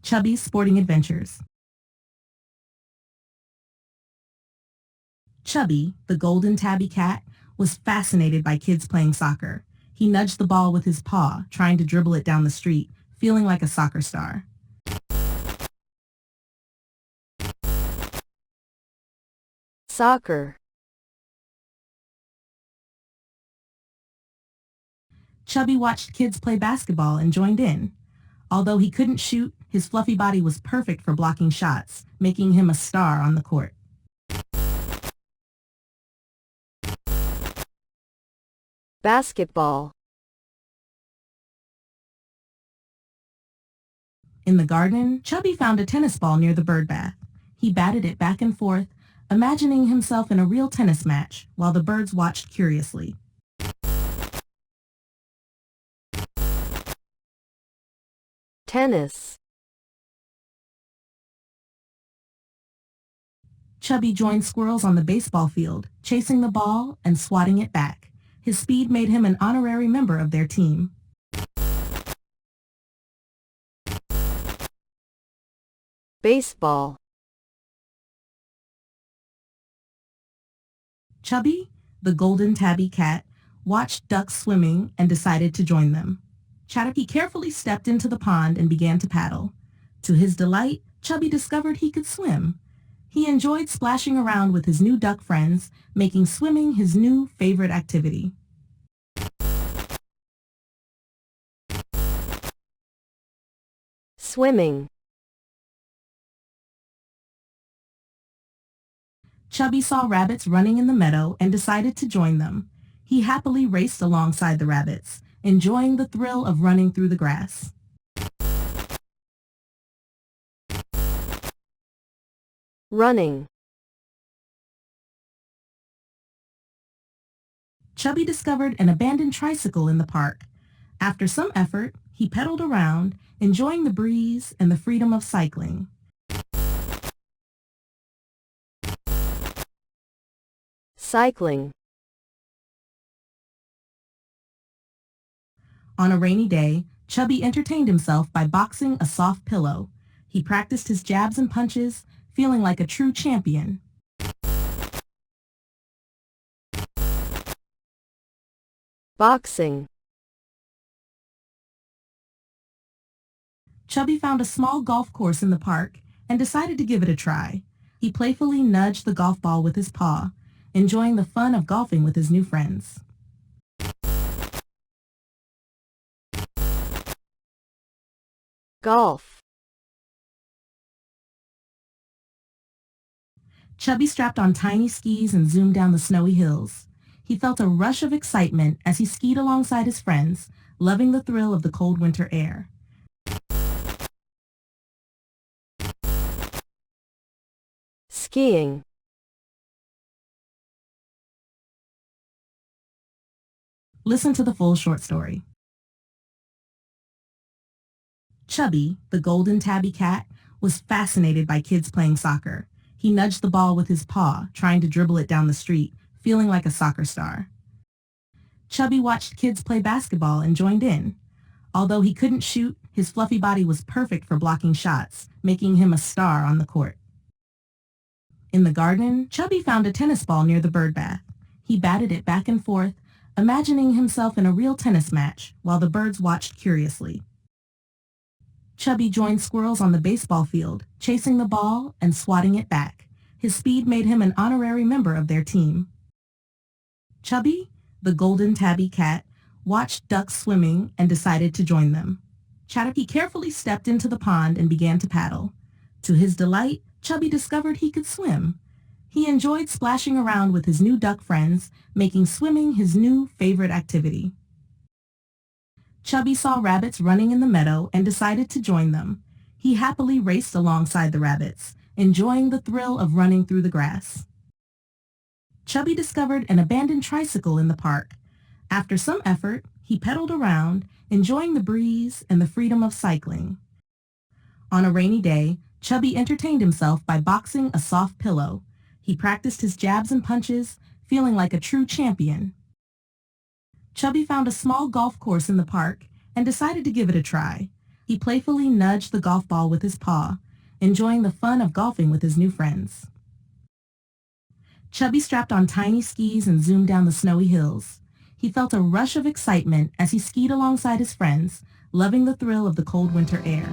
Chubby's Sporting Adventures. Chubby, the golden tabby cat, was fascinated by kids playing soccer. He nudged the ball with his paw, trying to dribble it down the street, feeling like a soccer star. Soccer. Chubby watched kids play basketball and joined in. Although he couldn't shoot, his fluffy body was perfect for blocking shots, making him a star on the court. Basketball. In the garden, Chubby found a tennis ball near the birdbath. He batted it back and forth, imagining himself in a real tennis match, while the birds watched curiously. Tennis. Chubby joined squirrels on the baseball field, chasing the ball and swatting it back. His speed made him an honorary member of their team. Baseball. Chubby, the golden tabby cat, watched ducks swimming and decided to join them. Chubby carefully stepped into the pond and began to paddle. To his delight, Chubby discovered he could swim. He enjoyed splashing around with his new duck friends, making swimming his new favorite activity. Swimming. Chubby saw rabbits running in the meadow and decided to join them. He happily raced alongside the rabbits, enjoying the thrill of running through the grass. Running. Chubby discovered an abandoned tricycle in the park. After some effort, he pedaled around, enjoying the breeze and the freedom of cycling. Cycling. On a rainy day, Chubby entertained himself by boxing a soft pillow. He practiced his jabs and punches, feeling like a true champion. Boxing. Chubby found a small golf course in the park and decided to give it a try. He playfully nudged the golf ball with his paw, enjoying the fun of golfing with his new friends. Golf. Chubby strapped on tiny skis and zoomed down the snowy hills. He felt a rush of excitement as he skied alongside his friends, loving the thrill of the cold winter air. Skiing. Listen to the full short story. Chubby, the golden tabby cat, was fascinated by kids playing soccer. He nudged the ball with his paw, trying to dribble it down the street, feeling like a soccer star. Chubby watched kids play basketball and joined in. Although he couldn't shoot, his fluffy body was perfect for blocking shots, making him a star on the court. In the garden, Chubby found a tennis ball near the birdbath. He batted it back and forth, imagining himself in a real tennis match, while the birds watched curiously. Chubby joined squirrels on the baseball field, chasing the ball and swatting it back. His speed made him an honorary member of their team. Chubby, the golden tabby cat, watched ducks swimming and decided to join them. Chubby carefully stepped into the pond and began to paddle. To his delight, Chubby discovered he could swim. He enjoyed splashing around with his new duck friends, making swimming his new favorite activity. Chubby saw rabbits running in the meadow and decided to join them. He happily raced alongside the rabbits, enjoying the thrill of running through the grass. Chubby discovered an abandoned tricycle in the park. After some effort, he pedaled around, enjoying the breeze and the freedom of cycling. On a rainy day, Chubby entertained himself by boxing a soft pillow. He practiced his jabs and punches, feeling like a true champion. Chubby found a small golf course in the park and decided to give it a try. He playfully nudged the golf ball with his paw, enjoying the fun of golfing with his new friends. Chubby strapped on tiny skis and zoomed down the snowy hills. He felt a rush of excitement as he skied alongside his friends, loving the thrill of the cold winter air.